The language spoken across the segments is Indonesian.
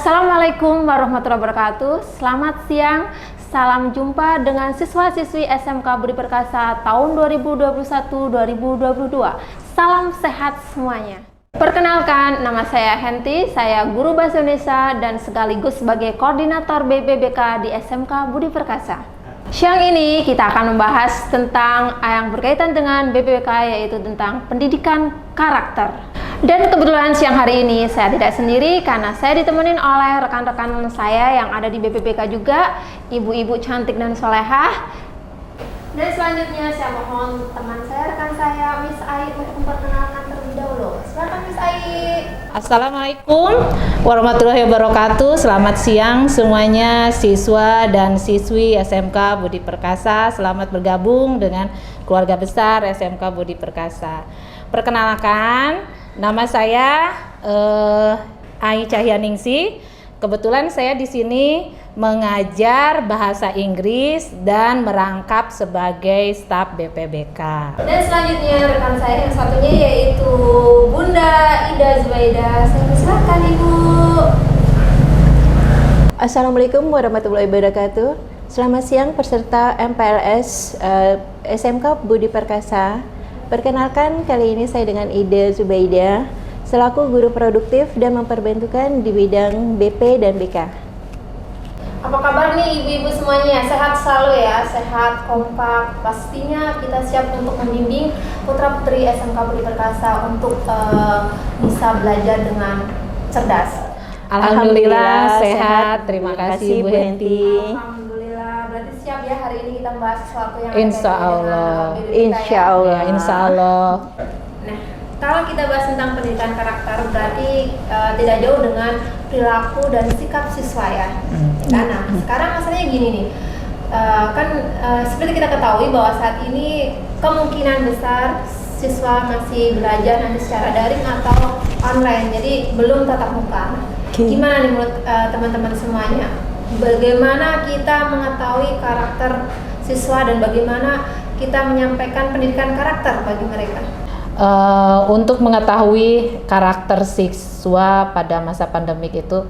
Assalamualaikum warahmatullahi wabarakatuh. Selamat siang. Salam jumpa dengan siswa-siswi SMK Budi Perkasa tahun 2021-2022. Salam sehat semuanya. Perkenalkan, nama saya Henti, saya guru Bahasa Indonesia dan sekaligus sebagai koordinator BPBK di SMK Budi Perkasa. Siang ini kita akan membahas tentang yang berkaitan dengan BPBK, yaitu tentang pendidikan karakter. Dan kebetulan siang hari ini saya tidak sendiri karena saya ditemenin oleh rekan-rekan saya yang ada di BPBK juga, ibu-ibu cantik dan solehah. Dan selanjutnya saya mohon teman saya, rekan saya, Miss Ai, untuk memperkenalkan terlebih dahulu. Silakan Miss Ai. Assalamualaikum warahmatullahi wabarakatuh. Selamat siang semuanya siswa dan siswi SMK Budi Perkasa. Selamat bergabung dengan keluarga besar SMK Budi Perkasa. Perkenalkan, nama saya Ai Cahyaningsi. Kebetulan saya di sini mengajar bahasa Inggris dan merangkap sebagai staf BPBK. Dan selanjutnya rekan saya yang satunya yaitu Bunda Ida Zubaida. Saya persilakan Ibu. Assalamualaikum warahmatullahi wabarakatuh. Selamat siang peserta MPLS SMK Budi Perkasa. Perkenalkan, kali ini saya dengan Ida Zubaida selaku guru produktif dan memperbantukan di bidang BP dan BK. Apa kabar nih ibu-ibu semuanya? Sehat selalu ya, sehat, kompak. Pastinya kita siap untuk membimbing putra-putri SMK Budi Perkasa untuk bisa belajar dengan cerdas. Alhamdulillah sehat. Terima kasih Bu Henti. Alhamdulillah, berarti siap ya hari ini kita bahas sesuatu yang Insya Allah. Insya Allah. Insya Allah. Nah, kalau kita bahas tentang pendidikan karakter berarti tidak jauh dengan perilaku dan sikap siswa ya. Nah, sekarang masalahnya gini nih, seperti kita ketahui bahwa saat ini kemungkinan besar siswa masih belajar nanti secara daring atau online, jadi belum tatap muka. Gimana nih menurut teman-teman semuanya? Bagaimana kita mengetahui karakter siswa dan bagaimana kita menyampaikan pendidikan karakter bagi mereka? Untuk mengetahui karakter siswa pada masa pandemik itu,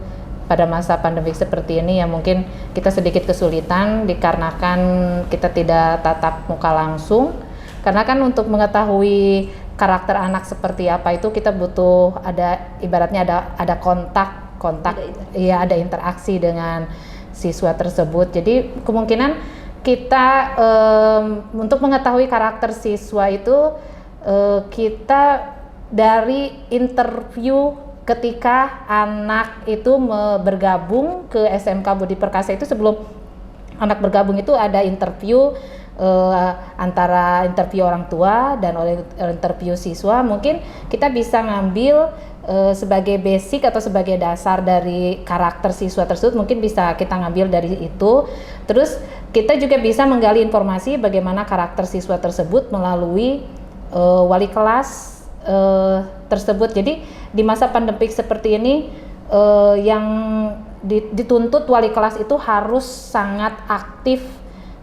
pada masa pandemik seperti ini ya mungkin kita sedikit kesulitan dikarenakan kita tidak tatap muka langsung. Karena kan untuk mengetahui karakter anak seperti apa itu kita butuh ibaratnya ada kontak, ya ada interaksi dengan siswa tersebut. Jadi kemungkinan kita untuk mengetahui karakter siswa itu kita dari interview ketika anak itu bergabung ke SMK Budi Perkasa itu. Sebelum anak bergabung itu ada interview antara interview orang tua dan oleh interview siswa. Mungkin kita bisa ngambil sebagai basic atau sebagai dasar dari karakter siswa tersebut, mungkin bisa kita ngambil dari itu. Terus kita juga bisa menggali informasi bagaimana karakter siswa tersebut melalui wali kelas tersebut. Jadi di masa pandemik seperti ini yang dituntut wali kelas itu harus sangat aktif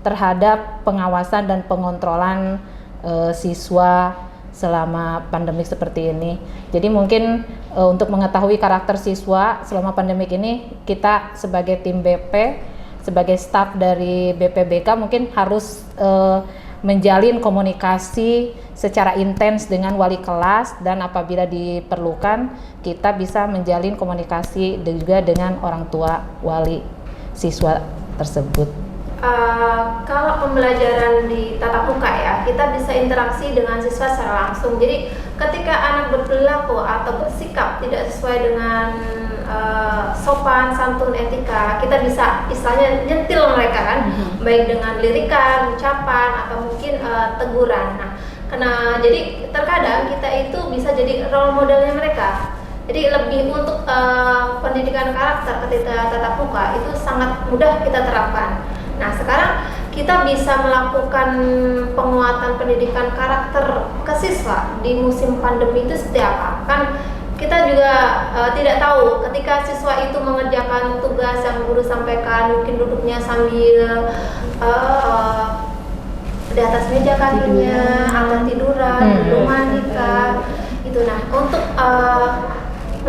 terhadap pengawasan dan pengontrolan siswa selama pandemik seperti ini. Jadi mungkin untuk mengetahui karakter siswa selama pandemik ini, kita sebagai tim BP, sebagai staf dari BPBK mungkin harus menjalin komunikasi secara intens dengan wali kelas, dan apabila diperlukan kita bisa menjalin komunikasi juga dengan orang tua wali siswa tersebut. Kalau pembelajaran di tatap muka ya, kita bisa interaksi dengan siswa secara langsung. Jadi ketika anak berperilaku atau bersikap tidak sesuai dengan sopan, santun, etika, kita bisa istilahnya nyentil mereka kan, baik dengan lirikan, ucapan, atau mungkin teguran. Nah, jadi terkadang kita itu bisa jadi role modelnya mereka. Jadi lebih untuk pendidikan karakter ketika tatap muka itu sangat mudah kita terapkan. Nah, sekarang kita bisa melakukan penguatan pendidikan karakter ke siswa di musim pandemi itu seperti apa? Kan kita juga tidak tahu ketika siswa itu mengerjakan tugas yang guru sampaikan, mungkin duduknya sambil di atas meja kakinya atau tiduran, belum mandi kan. Itu. Nah, untuk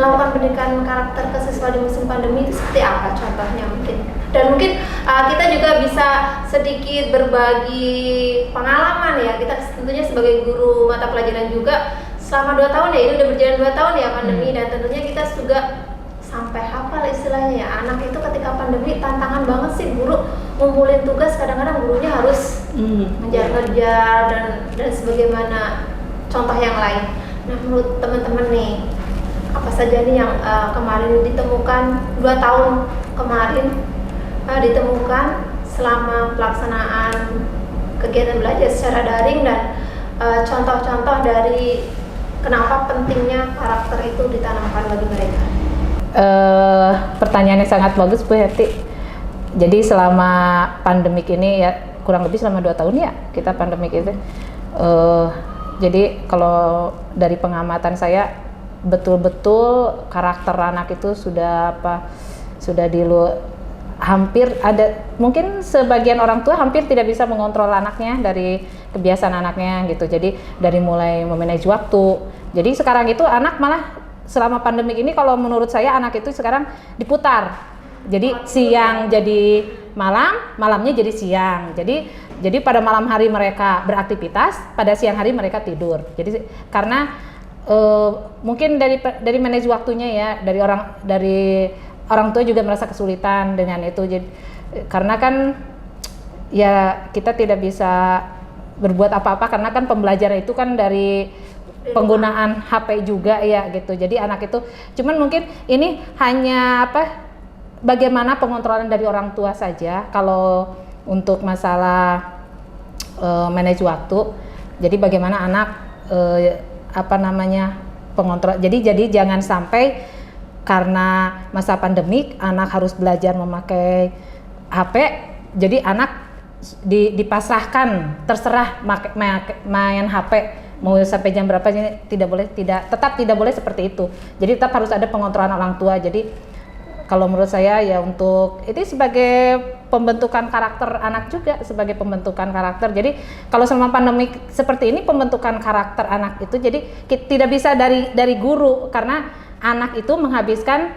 melakukan pendidikan karakter ke siswa di musim pandemi itu seperti apa contohnya mungkin? Dan mungkin kita juga bisa sedikit berbagi pengalaman ya, kita tentunya sebagai guru mata pelajaran juga selama 2 tahun ya, ini udah berjalan 2 tahun ya pandemi, dan tentunya kita juga sampai hafal istilahnya ya, anak itu ketika pandemi tantangan banget sih guru ngumpulin tugas, kadang-kadang gurunya harus ngejar-ngejar dan sebagaimana contoh yang lain. Nah, menurut teman-teman nih, apa saja nih yang kemarin ditemukan 2 tahun kemarin ditemukan selama pelaksanaan kegiatan belajar secara daring, dan contoh-contoh dari kenapa pentingnya karakter itu ditanamkan bagi mereka? Pertanyaannya sangat bagus Bu Hetty. Jadi selama pandemik ini ya, kurang lebih selama 2 tahun ya kita pandemik itu. Jadi kalau dari pengamatan saya, betul-betul karakter anak itu sudah hampir ada, mungkin sebagian orang tua hampir tidak bisa mengontrol anaknya dari kebiasaan anaknya gitu. Jadi dari mulai memanage waktu. Jadi sekarang itu anak malah selama pandemik ini, kalau menurut saya anak itu sekarang diputar. Jadi siang jadi malam, malamnya jadi siang. Jadi pada malam hari mereka beraktivitas, pada siang hari mereka tidur. Jadi karena mungkin dari manage waktunya ya, dari orang tua juga merasa kesulitan dengan itu. Jadi karena kan ya kita tidak bisa berbuat apa-apa, karena kan pembelajaran itu kan dari penggunaan HP juga ya gitu. Jadi anak itu cuman mungkin ini hanya bagaimana pengontrolan dari orang tua saja kalau untuk masalah manage waktu. Jadi bagaimana anak pengontrol. Jadi jangan sampai karena masa pandemik anak harus belajar memakai HP, jadi anak dipasrahkan terserah main HP mau sampai jam berapa, tetap tidak boleh seperti itu. Jadi tetap harus ada pengontrolan orang tua. Jadi kalau menurut saya ya, untuk itu sebagai pembentukan karakter anak juga, sebagai pembentukan karakter. Jadi kalau selama pandemi seperti ini, pembentukan karakter anak itu jadi tidak bisa dari guru, karena anak itu menghabiskan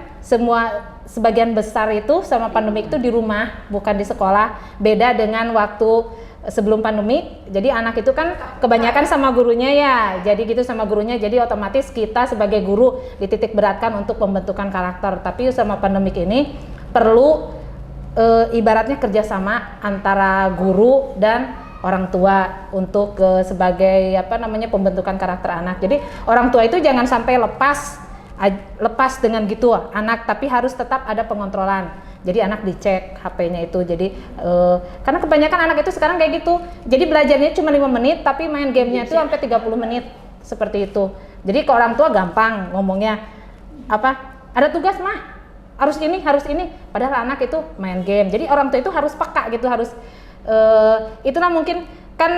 sebagian besar itu sama pandemi itu di rumah, bukan di sekolah. Beda dengan waktu sebelum pandemi, jadi anak itu kan kebanyakan sama gurunya ya, jadi gitu sama gurunya, jadi otomatis kita sebagai guru dititik beratkan untuk pembentukan karakter. Tapi sama pandemik ini perlu ibaratnya kerjasama antara guru dan orang tua untuk sebagai pembentukan karakter anak. Jadi orang tua itu jangan sampai lepas dengan gitu anak, tapi harus tetap ada pengontrolan. Jadi anak dicek HP-nya itu. Jadi karena kebanyakan anak itu sekarang kayak gitu. Jadi belajarnya cuma 5 menit tapi main gamenya itu sampai 30 menit seperti itu. Jadi ke orang tua gampang ngomongnya ada tugas mah, harus ini, padahal anak itu main game. Jadi orang tua itu harus peka gitu, harus itulah mungkin kan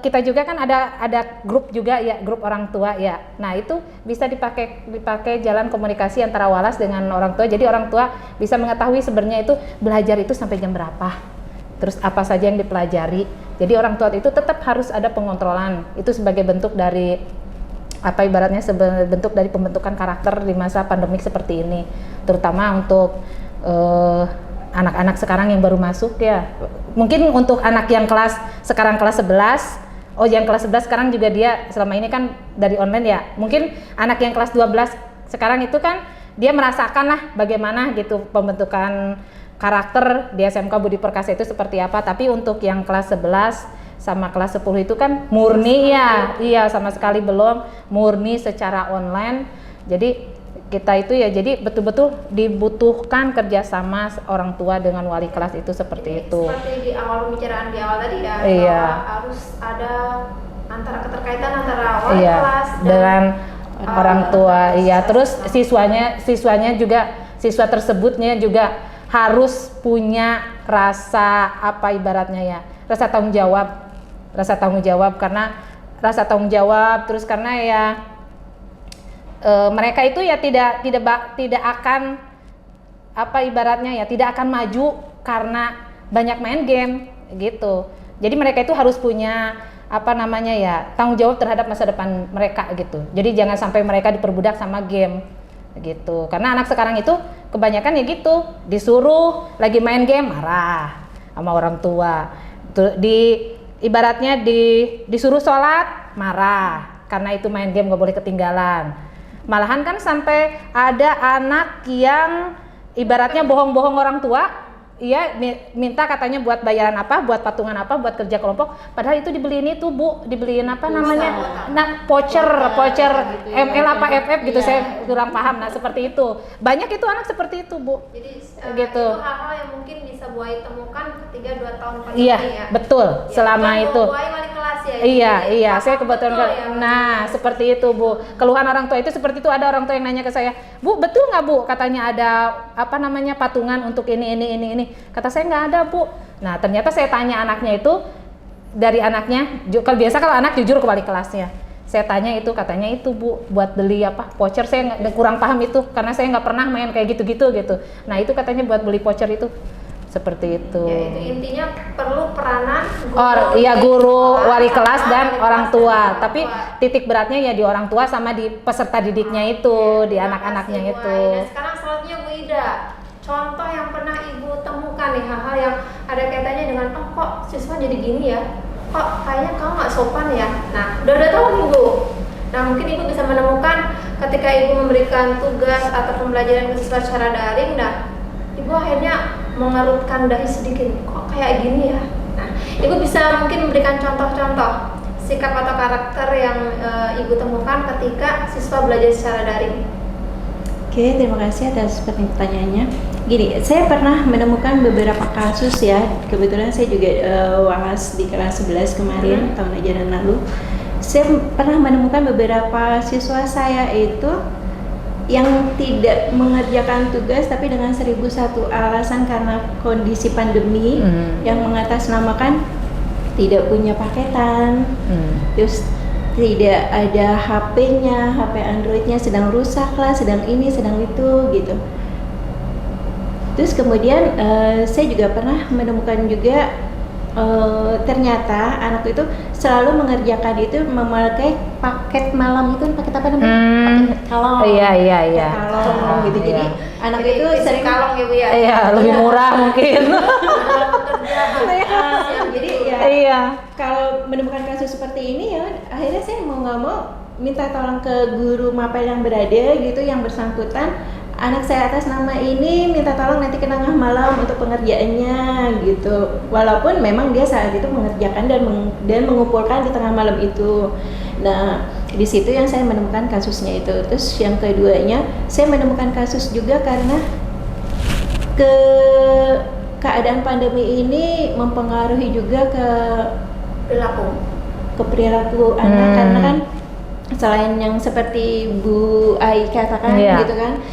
kita juga kan ada grup juga ya, grup orang tua ya. Nah itu bisa dipakai jalan komunikasi antara walas dengan orang tua. Jadi orang tua bisa mengetahui sebenarnya itu belajar itu sampai jam berapa, terus apa saja yang dipelajari. Jadi orang tua itu tetap harus ada pengontrolan. Itu sebagai bentuk dari ibaratnya bentuk dari pembentukan karakter di masa pandemik seperti ini, terutama untuk anak-anak sekarang yang baru masuk ya. Mungkin untuk anak yang sekarang kelas 11, yang kelas 11 sekarang juga dia selama ini kan dari online ya. Mungkin anak yang kelas 12 sekarang itu kan dia merasakan lah bagaimana gitu pembentukan karakter di SMK Budi Perkasa itu seperti apa. Tapi untuk yang kelas 11 sama kelas 10 itu kan murni ya. Iya, sama sekali belum, murni secara online. Jadi kita itu ya, jadi betul-betul dibutuhkan kerjasama orang tua dengan wali kelas itu seperti itu. Seperti di awal pembicaraan di awal tadi ya, iya, harus ada keterkaitan antara wali kelas dengan orang tua. Iya, terus siswanya juga, siswa tersebutnya juga harus punya rasa ibaratnya ya, rasa tanggung jawab, karena rasa tanggung jawab terus karena ya mereka itu ya tidak akan ibaratnya ya tidak akan maju karena banyak main game gitu. Jadi mereka itu harus punya tanggung jawab terhadap masa depan mereka gitu. Jadi jangan sampai mereka diperbudak sama game gitu. Karena anak sekarang itu kebanyakan ya gitu, disuruh lagi main game marah sama orang tua. Ibaratnya disuruh sholat marah karena itu main game gak boleh ketinggalan. Malahan kan sampai ada anak yang ibaratnya bohong-bohong orang tua. Iya, minta katanya buat bayaran apa, buat patungan apa, buat kerja kelompok. Padahal itu dibeliin itu Bu, dibeliin apa namanya? Nah, voucher ML apa FF gitu, saya kurang paham. Nah, seperti itu. Banyak itu anak seperti itu Bu. Jadi gitu. itu hal-hal yang mungkin bisa Bu Ai temukan ketika 2 tahun pandemi Iya, ya. betul. Ya, Selama bukan itu. Bu Ai wali kelas ya. Iya, saya kebetulan. Ya, Nah, seperti itu Bu. Keluhan orang tua itu seperti itu. Ada orang tua yang nanya ke saya, Bu, betul nggak Bu? Katanya ada apa namanya patungan untuk ini. Kata saya nggak ada Bu. Nah, ternyata saya tanya anaknya itu, dari anaknya, kalau biasa kalau anak jujur ke wali kelasnya. Saya tanya itu, katanya itu Bu, buat beli apa voucher. Saya kurang paham itu karena saya nggak pernah main kayak gitu. Nah, itu katanya buat beli voucher itu. Seperti itu. Ya, itu intinya perlu peranan guru, wali kelas dan orang tua. dan Tapi titik beratnya ya di orang tua sama di peserta didiknya itu, di Terima anak-anaknya kasih, Bu itu. Ai. Dan sekarang selanjutnya Bu Ida, contoh yang pernah Ibu temukan nih, hal-hal yang ada kaitannya dengan kok siswa jadi gini ya, kok kayaknya kamu nggak sopan ya. Nah, udah tahun Ibu. Nah, mungkin Ibu bisa menemukan ketika Ibu memberikan tugas atau pembelajaran ke siswa secara daring, nah Ibu akhirnya mengerutkan dahi sedikit, kok kayak gini ya. Nah, Ibu bisa mungkin memberikan contoh-contoh sikap atau karakter yang Ibu temukan ketika siswa belajar secara daring. Oke, terima kasih atas pertanyaannya. Gini, saya pernah menemukan beberapa kasus ya. Kebetulan saya juga walas di kelas 11 kemarin, tahun ajaran lalu. Saya pernah menemukan beberapa siswa saya itu yang tidak mengerjakan tugas tapi dengan 1001 alasan karena kondisi pandemi yang mengatasnamakan tidak punya paketan, terus tidak ada HP-nya, HP Android-nya sedang rusak lah, sedang ini, sedang itu gitu. Terus kemudian saya juga pernah menemukan juga ternyata anak itu selalu mengerjakan itu memakai paket malam itu, paket apa namanya? Paket kalong. Iya. Kalong gitu. Jadi anak itu sering kalong ya Bu ya. Iya, lebih murah mungkin. Jadi ya Iya. kalau menemukan kasus seperti ini ya akhirnya saya mau nggak mau minta tolong ke guru mapel yang berada gitu, yang bersangkutan anak saya atas nama ini minta tolong nanti ke tengah malam untuk pengerjaannya gitu, walaupun memang dia saat itu mengerjakan dan mengumpulkan di tengah malam itu. Nah, di situ yang saya menemukan kasusnya itu. Terus yang keduanya saya menemukan kasus juga karena keadaan pandemi ini mempengaruhi juga ke perilaku anak, karena kan selain yang seperti Bu Ai katakan gitu kan,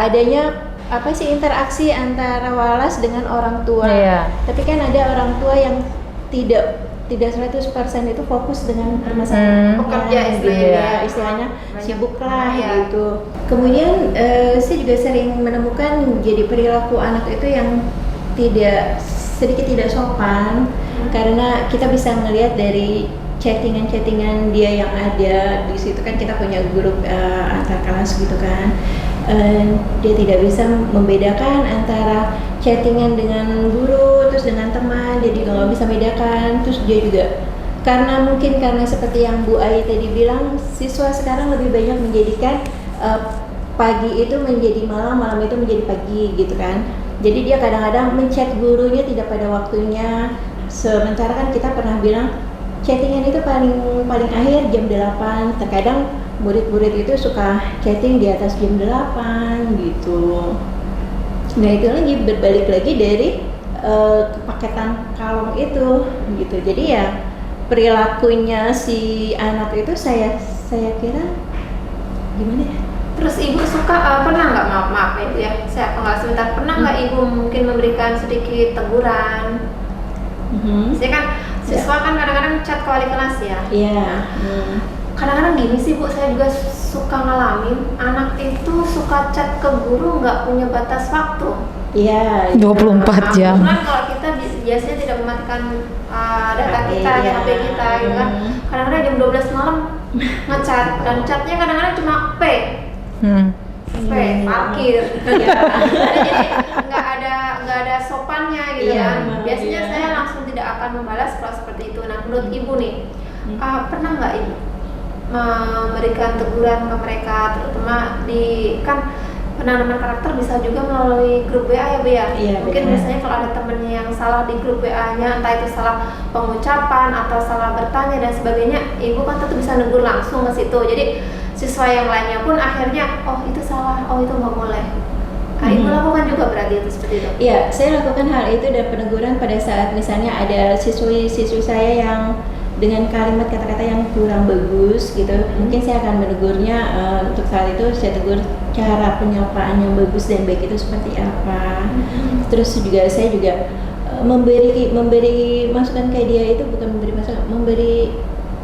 adanya apa sih interaksi antara walas dengan orang tua. Tapi kan ada orang tua yang tidak 100% itu fokus dengan permasalahan pekerja istilahnya sibuk lah gitu. Kemudian saya juga sering menemukan jadi perilaku anak itu yang sedikit tidak sopan, karena kita bisa melihat dari chattingan dia yang ada di situ kan, kita punya grup antar kelas gitu kan. Dia tidak bisa membedakan antara chattingan dengan guru terus dengan teman, dia juga nggak bisa bedakan. Terus dia juga karena seperti yang Bu Ai tadi bilang, siswa sekarang lebih banyak menjadikan pagi itu menjadi malam, malam itu menjadi pagi gitu kan. Jadi dia kadang-kadang menchat gurunya tidak pada waktunya, sementara kan kita pernah bilang chattingan itu paling akhir jam 8. Terkadang murid-murid itu suka chatting di atas jam 8 gitu. Nah, itu lagi berbalik lagi dari kepaketan kalong itu gitu. Jadi ya perilakunya si anak itu saya kira gimana ya? Terus Ibu suka pernah nggak, maaf Ibu ya, saya nggak sebentar, pernah nggak Ibu mungkin memberikan sedikit teguran? Saya kan siswa kan kadang-kadang chat ke wali kelas ya. Kadang-kadang gini sih Bu, saya juga suka ngalamin anak itu suka chat ke guru nggak punya batas waktu. 24 jam. Kan kalau kita biasanya tidak mematikan data kita, HP kita gitu kan. Kadang-kadang jam 12 malam ngechat, dan chatnya kadang-kadang cuma P. parkir. Ya. Jadi nggak ada sopannya gitu kan. Biasanya saya langsung tidak akan membalas kalau seperti itu. Nah, menurut Ibu nih, pernah nggak Ibu memberikan teguran ke mereka, terutama di kan penanaman karakter bisa juga melalui grup WA ya Bu ya? Iya, mungkin benar. biasanya kalau ada temennya yang salah di grup WA-nya, entah itu salah pengucapan atau salah bertanya dan sebagainya, Ibu kan tentu bisa negur langsung ke situ. Jadi siswa yang lainnya pun akhirnya, oh itu salah, oh itu nggak boleh. Nah, Ibu lakukan juga berarti itu seperti itu? Iya, saya lakukan hal itu dan peneguran pada saat misalnya ada siswi saya yang dengan kalimat kata-kata yang kurang bagus gitu, mungkin saya akan menegurnya. Untuk saat itu saya tegur cara penyapaan yang bagus dan baik itu seperti apa. Terus juga saya juga memberi masukan ke dia, itu bukan memberi masukan, memberi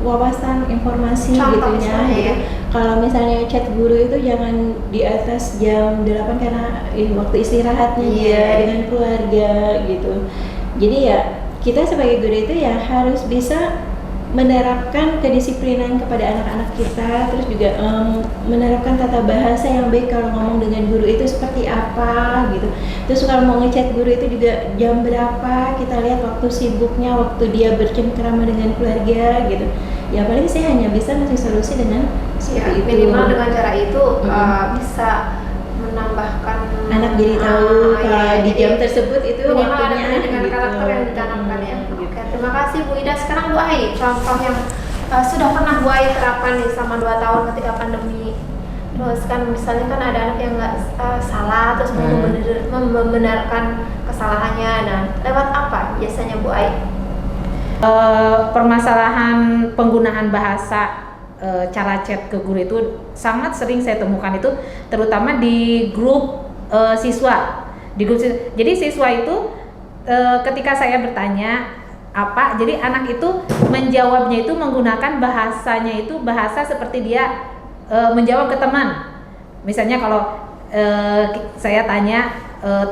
wawasan informasi Contoh gitunya misalnya gitu. ya. Kalau misalnya chat guru itu jangan di atas jam 8 karena waktu istirahatnya dia dengan keluarga gitu. Jadi ya kita sebagai guru itu ya harus bisa menerapkan kedisiplinan kepada anak-anak kita, terus juga menerapkan tata bahasa yang baik kalau ngomong dengan guru itu seperti apa gitu. Terus kalau mau ngechat guru itu juga jam berapa, kita lihat waktu sibuknya, waktu dia bercengkrama dengan keluarga gitu. Ya paling saya hanya bisa ngasih solusi dengan seperti itu. Minimal dengan cara itu bisa menambahkan Anak jadi tahu kalau di jam tersebut itu minimal ada waktunya pendidikan gitu. karakter yang ditanamkan ya. Oke, terima kasih Bu Ida. Sekarang Bu Ai, contoh yang sudah pernah Bu Ai terapkan nih selama 2 tahun ketika pandemi. Terus kan misalnya kan ada anak yang nggak salah, terus membenarkan kesalahannya. Nah, lewat apa biasanya Bu Ai? Permasalahan penggunaan bahasa cara chat ke guru itu sangat sering saya temukan, itu terutama di grup siswa. Jadi siswa itu ketika saya bertanya apa, jadi anak itu menjawabnya itu menggunakan bahasanya itu bahasa seperti dia menjawab ke teman. Misalnya kalau saya tanya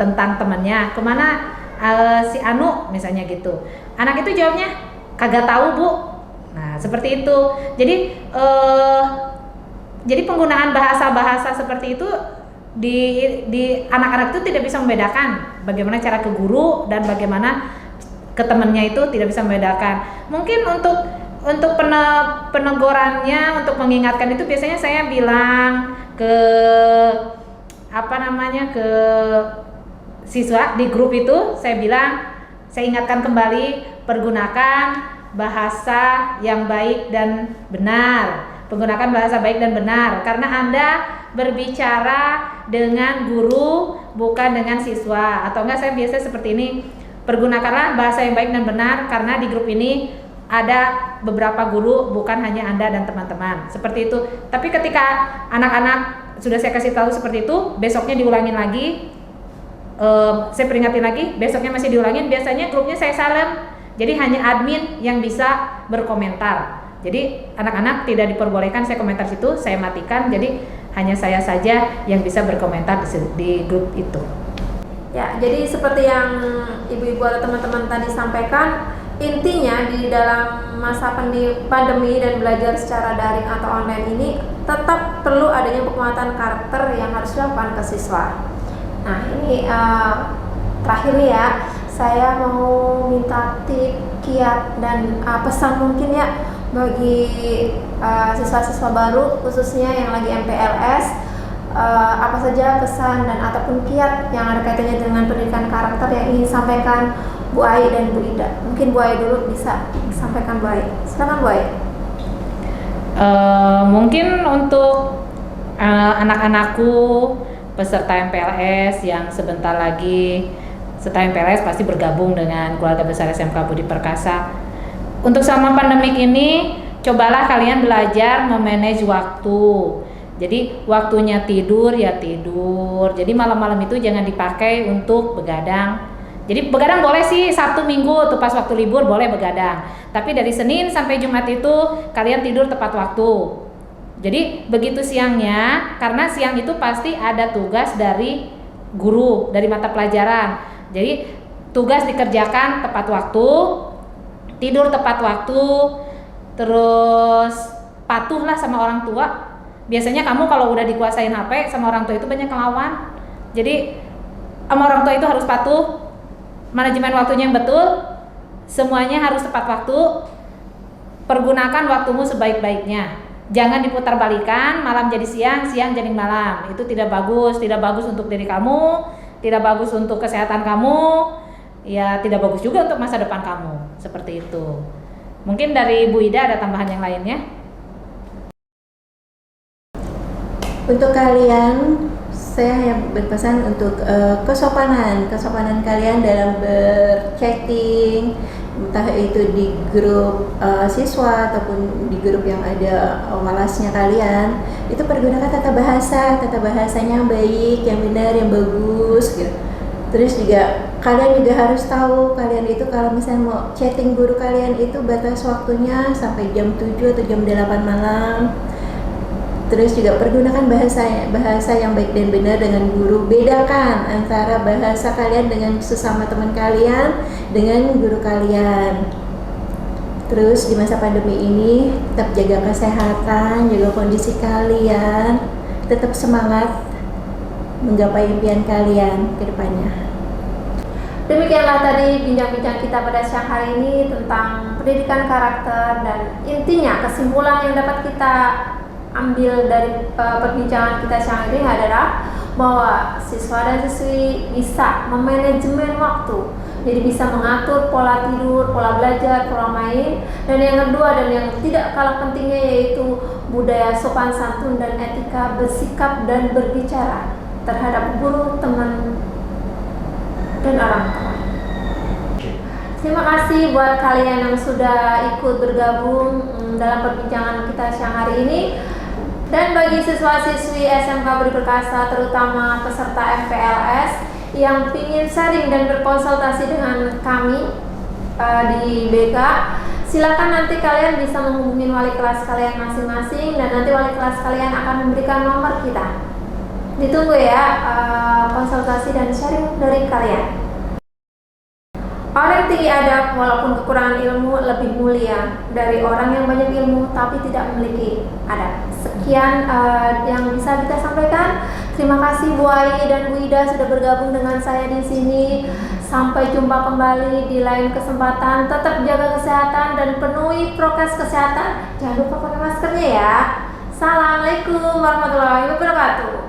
tentang temannya, kemana si Anu misalnya gitu, anak itu jawabnya kagak tahu Bu. Nah seperti itu. Jadi penggunaan bahasa-bahasa seperti itu di anak-anak itu tidak bisa membedakan bagaimana cara ke guru dan bagaimana ke temannya, itu tidak bisa membedakan. Mungkin untuk penegurannya, untuk mengingatkan itu biasanya saya bilang ke ke siswa di grup itu, saya ingatkan kembali, pergunakan bahasa yang baik dan benar. Penggunakan bahasa baik dan benar karena Anda berbicara dengan guru bukan dengan siswa. Atau enggak, saya biasa seperti ini, pergunakanlah bahasa yang baik dan benar karena di grup ini ada beberapa guru, bukan hanya Anda dan teman-teman. Seperti itu. Tapi ketika anak-anak sudah saya kasih tahu seperti itu, besoknya diulangin lagi, saya peringatin lagi, besoknya masih diulangin, biasanya grupnya saya silent. Jadi hanya admin yang bisa berkomentar. Jadi anak-anak tidak diperbolehkan saya komentar situ, saya matikan. Jadi hanya saya saja yang bisa berkomentar di grup itu. Ya, jadi seperti yang ibu-ibu atau teman-teman tadi sampaikan, intinya di dalam masa pandemi dan belajar secara daring atau online ini tetap perlu adanya penguatan karakter yang harus dilakukan ke siswa. Nah ini terakhir nih ya, saya mau minta tip, kiat, dan pesan mungkin ya bagi siswa-siswa baru khususnya yang lagi MPLS, apa saja pesan dan ataupun kiat yang ada kaitannya dengan pendidikan karakter yang ingin disampaikan Bu Ai dan Bu Ida. Mungkin Bu Ai dulu bisa sampaikan Bu Ai. Silakan Bu Ai. Mungkin untuk anak-anakku peserta MPLS yang sebentar lagi setelah MPLS pasti bergabung dengan keluarga besar SMK Budi Perkasa. Untuk selama pandemik ini, cobalah kalian belajar memanage waktu. Jadi waktunya tidur ya tidur. Jadi malam-malam itu jangan dipakai untuk begadang. Jadi begadang boleh sih Sabtu Minggu tuh pas waktu libur boleh begadang. Tapi dari Senin sampai Jumat itu kalian tidur tepat waktu. Jadi begitu siangnya, karena siang itu pasti ada tugas dari guru, dari mata pelajaran. Jadi tugas dikerjakan tepat waktu, tidur tepat waktu, terus patuhlah sama orang tua. Biasanya kamu kalau udah dikuasain HP sama orang tua itu banyak ngelawan. Jadi sama orang tua itu harus patuh, manajemen waktunya yang betul, semuanya harus tepat waktu, pergunakan waktumu sebaik-baiknya. Jangan diputar-balikan, malam jadi siang, siang jadi malam. Itu tidak bagus untuk diri kamu, tidak bagus untuk kesehatan kamu, ya tidak bagus juga untuk masa depan kamu. Seperti itu. Mungkin dari Bu Ida ada tambahan yang lainnya? Untuk kalian, saya hanya berpesan untuk kesopanan kalian dalam berchatting, entah itu di grup siswa ataupun di grup yang ada walasnya kalian, itu pergunakan tata bahasanya yang baik, yang benar, yang bagus gitu. Terus juga kalian juga harus tahu, kalian itu kalau misalnya mau chatting guru kalian itu batas waktunya sampai jam 7 atau jam 8 malam. Terus juga pergunakan bahasa yang baik dan benar dengan guru. Bedakan antara bahasa kalian dengan sesama teman kalian dengan guru kalian. Terus di masa pandemi ini tetap jaga kesehatan, jaga kondisi kalian, tetap semangat menggapai impian kalian ke depannya. Demikianlah tadi bincang-bincang kita pada siang hari ini tentang pendidikan karakter, dan intinya kesimpulan yang dapat kita ambil dari perbincangan kita siang ini adalah bahwa siswa dan siswi bisa memanajemen waktu, jadi bisa mengatur pola tidur, pola belajar, pola main, dan yang kedua dan yang tidak kalah pentingnya yaitu budaya sopan santun dan etika bersikap dan berbicara terhadap guru, teman, dan orang tua. Terima kasih buat kalian yang sudah ikut bergabung dalam perbincangan kita siang hari ini. Dan bagi siswa-siswi SMK Budi Perkasa, terutama peserta FPLS yang ingin sharing dan berkonsultasi dengan kami di BK, silakan nanti kalian bisa menghubungi wali kelas kalian masing-masing, dan nanti wali kelas kalian akan memberikan nomor kita. Ditunggu ya konsultasi dan sharing dari kalian. Orang yang tinggi adab walaupun kekurangan ilmu lebih mulia dari orang yang banyak ilmu tapi tidak memiliki adab. Sekian yang bisa kita sampaikan. Terima kasih Bu Ai dan Bu Ida sudah bergabung dengan saya di sini. Sampai jumpa kembali di lain kesempatan. Tetap jaga kesehatan dan penuhi prokes kesehatan. Jangan lupa pakai maskernya ya. Assalamualaikum warahmatullahi wabarakatuh.